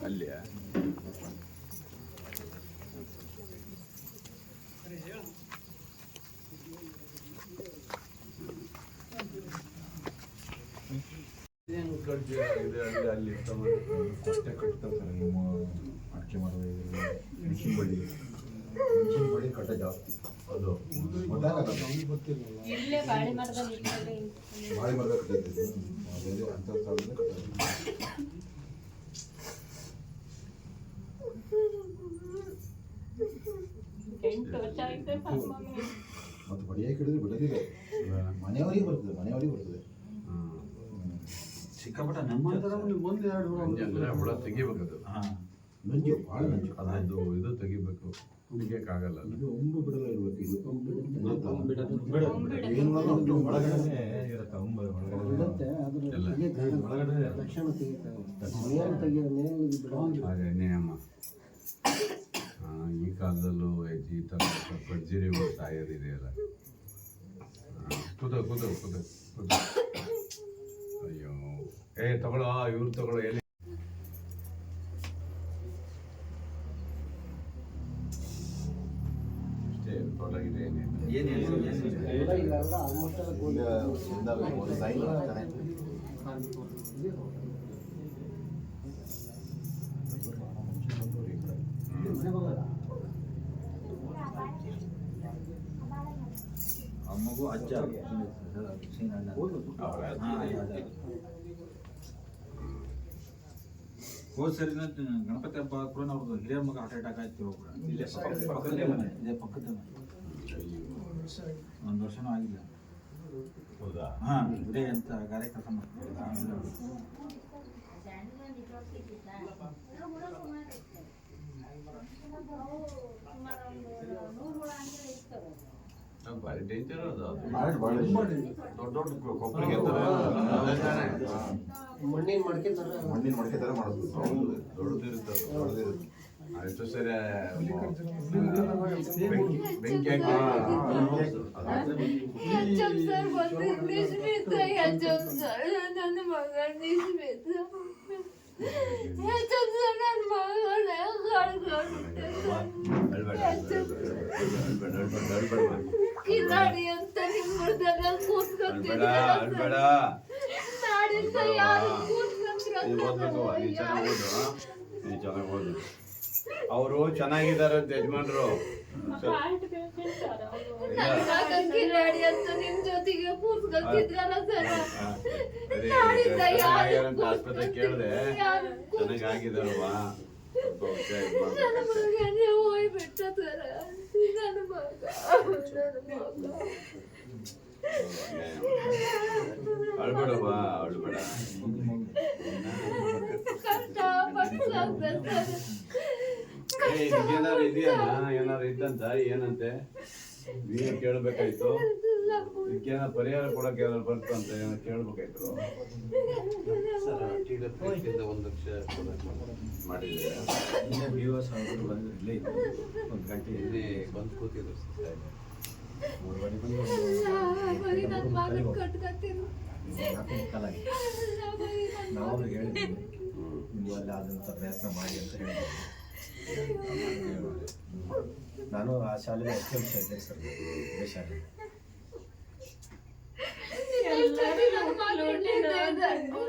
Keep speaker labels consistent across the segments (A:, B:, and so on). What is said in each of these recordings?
A: ಅಲ್ಲಿಯಾ? ಅಲ್ಲಿ
B: ಅಷ್ಟೇ ಕಟ್ತಾರೆ ಸರ್. ನಿಮ್ಮ ಅಡಿಕೆ ಮಾಡೋದು ಮೆಣಸಿನ ಬಳ್ಳಿ ಕಟ್ಟ ಜಾಸ್ತಿ. ಅದು
C: ಬಾಳೆ ಮರದಲ್ಲಿ
B: ಕಟ್ಟಿದ್ದು ಬೇರೆ ಅಂಥ ಸ್ಥಳದಲ್ಲಿ ಕಟ್ಟೋದು. ಮತ್ತು ಬಡಿಯಾಗಿ ಹಿಡಿದ್ರೆ ಬಿಡೋದಿಲ್ಲ, ಮನೆಯವರಿಗೆ ಬರ್ತದೆ, ಮನೆಯವರಿಗೆ ಬರ್ತದೆ.
D: ಸಿಕ್ಕಾಪಟ್ಟ ನಮ್ಮ ಒಂದು ಎರಡು
A: ಹುಳ ತೆಗಿಬೇಕದು.
B: ನಂಜು ಭಾಳ ನಂಜು.
A: ಅದು ಇದು ತೆಗಿಬೇಕು, ತೆಗಿಯಕ್ಕಾಗಲ್ಲ.
B: ಇದು ಒಂಬು ಬಿಡಲ್ಲ ಇರ್ಬೇಕು. ಇದು ಏನು ಒಳಗಡೆ ಇರುತ್ತೆ, ಒಂಬು ಒಳಗಡೆ
A: ಹಾಗೆ ನೇಮ. ಈ ಕಾಲದಲ್ಲೂ ಈ ಥರ ಕಡ್ಜಿರಿ ಸಾಯೋದಿದೆಯಲ್ಲ. ಕೂದ ಕೂದ ಕೂದ ಕೂದ. ಅಯ್ಯೋ ತಗೊಳ್ಳೋ, ಇವ್ರು ತಗೊಳ್ಳೋ. ಎಲ್ಲಿ ಅಷ್ಟೇ ತೊಡಗಿದೆ,
D: ಅಮ್ಮಗೂ ಅಜ್ಜ ಹೋದ್ ಸರಿ ಗಣಪತಿ ಹಬ್ಬ ಕೂಡ ಅವ್ರದ್ದು ಹಿರಿಯ ಮಗ ಹಾರ್ಟ್ ಅಟ್ಯಾಕ್ ಆಯ್ತು. ಇಲ್ಲೇ ಪಕ್ಕದ ಮನೆ, ಒಂದು ವರ್ಷನೂ ಆಗಿಲ್ಲ.
A: ಹೌದಾ?
D: ಹಾಂ, ಇದೇ ಅಂತ ಕಾರ್ಯಕ್ರಮ ಮಾಡ್ತಾರೆ.
A: ಭಾರಿ ಡೇಂಜರ್ ಅದು.
B: ದೊಡ್ಡ ದೊಡ್ಡ ಕೊಬ್ಬರಿಗೆ ಮಣ್ಣಿನ ಮಡಿಕೆ ಥರ ಮಾಡೋದು.
A: ದೊಡ್ಡದಿರುತ್ತೆ, ದೊಡ್ಡದಿರುತ್ತೆ. ಆಯ್ತು ಸರಿ, ಬೆಂಕಿ ಹಾಕಿ
C: ಕಿಲಾಡಿ ಅಂತ ನಿಮ್ಮದೆಲ್ಲ
A: ಕೂತ್ಕೊಂತಿದ್ದೀರ. ನಾಡಿಂದ ಯಾರು ಕೂತ್ಕೊಂತಿರೋದು? ಅವರು ಚೆನ್ನಾಗಿದ್ದಾರೆ ಅಂತ ಯಜಮಾನ್ರು.
C: ಕಿಲಾಡಿ ಅಂತ ನಿಮ್ ಜೊತೆಗೆ ಕೂತ್ಕೊಂತಿದ್ರಲ್ಲ ಸರ್.
A: ಆಸ್ಪತ್ರೆ ಕೇಳಿದೆ, ಚೆನ್ನಾಗಿದಾರವಾ?
C: ಹೋಗ್ಬಿಟ್ಟ ಸರ್ ನನ್ನ ಮಗ.
A: ಅಳ್ಬೇಡವಾ, ಅಳ್ಬೇಡ. ಏನಾರು ಇದೆಯಾ? ಏನಾರು ಇದ್ದಂತ? ಏನಂತೆ ನೀನು ಕೇಳ್ಬೇಕಾಯ್ತು. ಇದಕ್ಕೇನ ಪರಿಹಾರ ಕೊಡಕ್ಕೆ ಏನಾರು ಬರ್ತಂತ ಏನೋ ಕೇಳ್ಬೇಕಾಯ್ತು. ಸರ್, 1 ಲಕ್ಷ ಮಾಡಿದ್ರೆ ಒಂದು ಗಂಟೆ ಇಲ್ಲಿ ಬಂದು ಕೂತಿದ್ರು.
B: ನಾವು ಹೇಳಿದ್ವಿ ನಿಮ್ಮಲ್ಲಿ ಆದಂಥ ಪ್ರಯತ್ನ ಮಾಡಿ ಅಂತ ಹೇಳಿದ್ವಿ. ನಾನು ಆ ಶಾಲೆಗೆ ಅಧ್ಯಕ್ಷ ಇದ್ದೆ ಸರ್, ಇದೇ ಶಾಲೆ. ಒಳ್ಳೆ ಒಳ್ಳೆಗಿದೆ ಸರ್, ತುಂಬ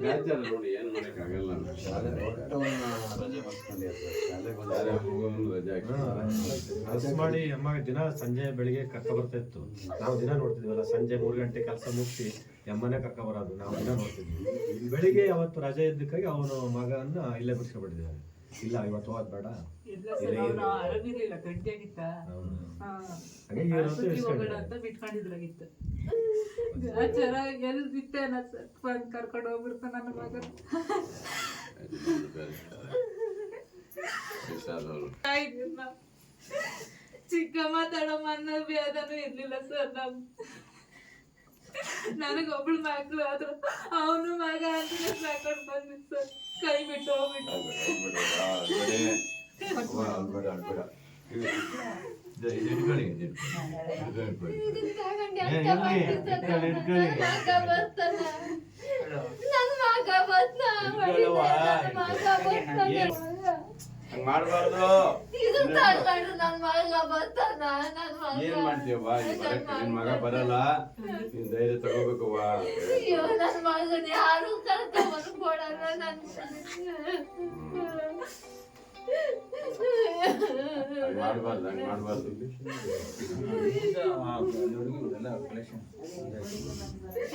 B: ಚೆನ್ನಾಗಿದೆ.
A: ನೋಡಿ, ಏನು ಮಾಡೋಕ್ಕಾಗಲ್ಲ.
B: ಶಾಲೆ
A: ರಜೆ
B: ಕೆಲಸ ಮಾಡಿ ಅಮ್ಮ ದಿನ ಸಂಜೆ ಬೆಳಿಗ್ಗೆ ಕರ್ಕ ಬರ್ತಾ ಇತ್ತು. ನಾವು ದಿನ ನೋಡ್ತಿದ್ವಲ್ಲ, ಸಂಜೆ 3 ಗಂಟೆ ಕೆಲಸ ಮುಗಿಸಿ ಎಮ್ಮನೆ ಕರ್ಕ ಬರೋದು ನಾವು ದಿನ ನೋಡ್ತಿದ್ವಿ. ಬೆಳಿಗ್ಗೆ ಅವತ್ತು ರಜೆ ಇದ್ದಕ್ಕಾಗಿ ಅವನು ಮಗನ್ನ ಇಲ್ಲೇ ಬಿಡಿಸ್ಕೊಬಿಟ್ಟಿದ್ದಾರೆ. ಇಲ್ಲ ಇವತ್ತು ಹೋದ್ ಬೇಡ,
C: ಕರ್ಕೊಂಡು ಹೋಗ್ಬಿಡ್ತ ನನ್ನ ಮಗ. ಚಿಕ್ಕ ಮಾತಾಡೋ ಅನ್ನೋ ಭೇದನೂ ಇರ್ಲಿಲ್ಲ ಸರ್. ನನಗೊಬ್ಳು ಮಕ್ಳು ಆದ್ರು ಅವನು ಮಗ ಅಂತ ಸಾಕೊಂಡು ಬಂದಿತ್ತು ಸರ್. ಕೈ ಬಿಟ್ಟು ಹೋಗ್ಬಿಟ್ಟು
A: ಅಳ್ಬೇಡ ಅಳ್ಬೇಡ ಇದು ಇಟ್ಕೊಳ್ಳಿ ಇಟ್ಕೊಳ್ಳಿ
C: ಇದನ್ನ ತಗೊಂಡು
A: ಏ,
C: ಎಂತ
A: ಇರ್ಲಿ,
C: ಮಾಡ್ತಿದ್ದಾನೆ?
A: ಇಟ್ಕೊಳ್ಳಿ.
C: ನನ್ನ ಮಗ ಬರ್ತಾನ. ನನ್ನ ಮಗ ಬರ್ತಾನ.
A: ಇಟ್ಕೊಳ್ಳವ್ವ,
C: ನನ್ನ ಮಗ ಬರ್ತಾನೆ.
A: ಹಂಗ್ ಮಾಡ್ಬಾರ್ದು.
C: ಇದನ್ನ ತಗೊಂಡು ನನ್ನ ಮಗ ಬರ್ತಾನ. ನನ್ನ ಮಗ.
A: ಏನ್ ಮಾಡ್ತೀಯವ್ವ ನಿನ್ ಮಗ ಬರಲ್ಲ ನೀನ್ ಧೈರ್ಯ ತಗೋಬೇಕವ್ವ.
C: ಅಯ್ಯೋ ನನ್ನ ಮಗನ ಯಾರು ಕರ್ಕೊಂಡ್ಬಂದು ಕೊಡಲ್ಲ ನನ್ನ
A: ಹಂಗ್ ಮಾಡ್ಬಾರ್ದು ಹಂಗ್ ಮಾಡ್ಬಾರ್ದು.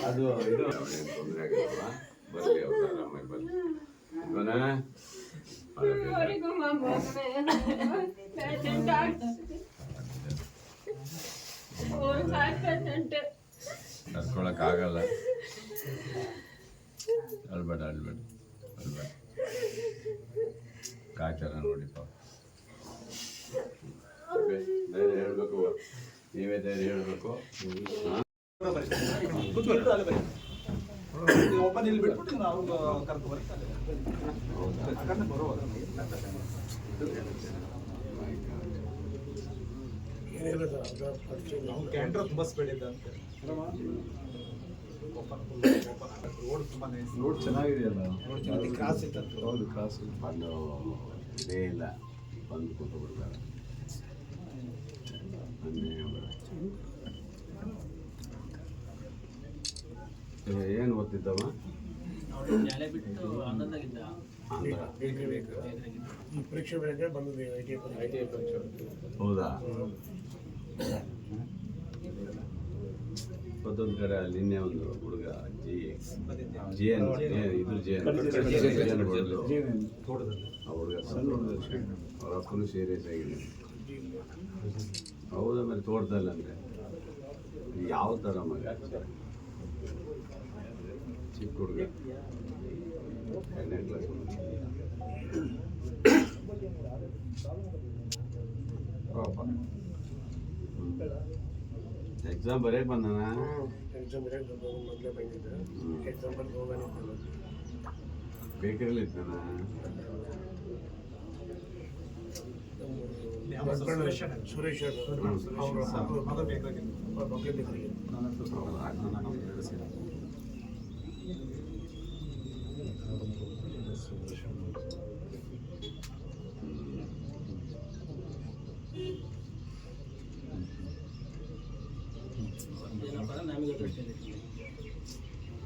A: ಅದು ಇದು ಏನ್ ತೊಂದ್ರೆ ಆಗಿಲ್ಲವ್ವ. ಬರ್ಲಿ ಅವ್ರು ಆರಾಮಾಗಿ ಬರ್ಲಿ. ಇಲ್ವನ? ಕರ್ಕೊಳಕ್ ಆಗಲ್ಲ. ಅಳ್ಬೇಡ ಅಳ್ಬೇಡ ಅಳ್ಬೇಡ. ಕಾಚಾರ ನೋಡಿ ಪಾಪ. ಧೈರ್ಯ ಹೇಳ್ಬೇಕು, ನೀವೇ ಧೈರ್ಯ ಹೇಳ್ಬೇಕು.
D: ಒಬ್ಬ ಇಲ್ಲಿ ಬಿಟ್ಬಿಟ್ಟು ನಾವು ಕರ್ಕೊಂಡು ಬರ್ತಾರೆ ಕ್ಯಾಂಟ್ರ ತುಂಬಾ ಸ್ಪೀಡ್ ಇದೆ ಅಂತ ರೋಡ್ ತುಂಬಾ ರೋಡ್ ಚೆನ್ನಾಗಿದೆಯಲ್ಲ ಕ್ರಾಸ್ ಇತ್ತು. ಹೌದು ಕ್ರಾಸ್
A: ಬಂದು ಇದೇ ಇಲ್ಲ ಬಂದು ಕೂತ್ಬಿಡ್ತಾರೆ. ಏನು ಓದ್ತಿದ್ದಮ್ಮ?
E: ಪರೀಕ್ಷೆ ಬೆಳಗ್ಗೆ ಬಂದಿದೆ ಐ.ಟಿ.ಐ ಪರೀಕ್ಷೆ.
A: ಹೌದಾ? ಮತ್ತೊಂದು ಕಡೆ ಅಲ್ಲಿ ನಿನ್ನೆ ಒಂದು ಹುಡುಗ ಜಿ ಎನ್ ಇದು ಜಿ ಎನ್ ಆ ಹುಡುಗ ಅವ್ರ ಅಪ್ಪನು ಸೀರಿಯಸ್ ಆಗಿದೆ. ಹೌದಾ? ಮೇಲೆ ತೋಟದಲ್ಲಿ ಅಂದರೆ ಯಾವ ಥರ ಮಗ? ಚಿಕ್ಕ ಹುಡುಗ 2ನೇ ಕ್ಲಾಸ್. ಎಕ್ಸಾಮ್ ಬರೆಯಕ್ಕೆ ಬಂದಾನ?
E: ಎಕ್ಸಾಮ್ ಬರೆಯಕ್ಕೆ ಮೊದಲೇ ಬಂದಿದ್ದೆ. ಎಕ್ಸಾಮ್ ಬರೆದು ಹೋಗೋಣ
A: ಬೇಕರಿಯಲ್ಲಿ ಇದ್ದಾನ?
E: ಸುರೇಶ್
D: ಅದು ಬೇಕಾಗಿತ್ತು.
E: ಮಕ್ಕಳೇ ಬೇಕಾಗಿ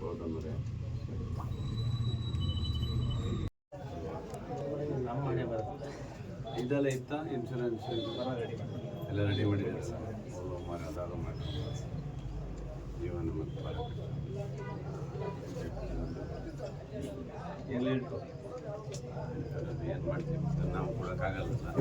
A: ಹೌದಮ್ಮರೆ. ಇದೆಲ್ಲ ಇತ್ತ ಇನ್ಶೂರೆನ್ಸ್ ಎಲ್ಲ ರೆಡಿ ಮಾಡಿದ್ದಾರೆ ಸರ್. ಅದಾದ್ರು ಮಾಡಿ ಜೀವನ ಮತ್ತು ಎಲ್ಲಿ ಇಟ್ಟು ಏನು ಮಾಡ್ತೀವಿ ನಾವು ಕೊಡೋಕ್ಕಾಗಲ್ಲ ಸರ್.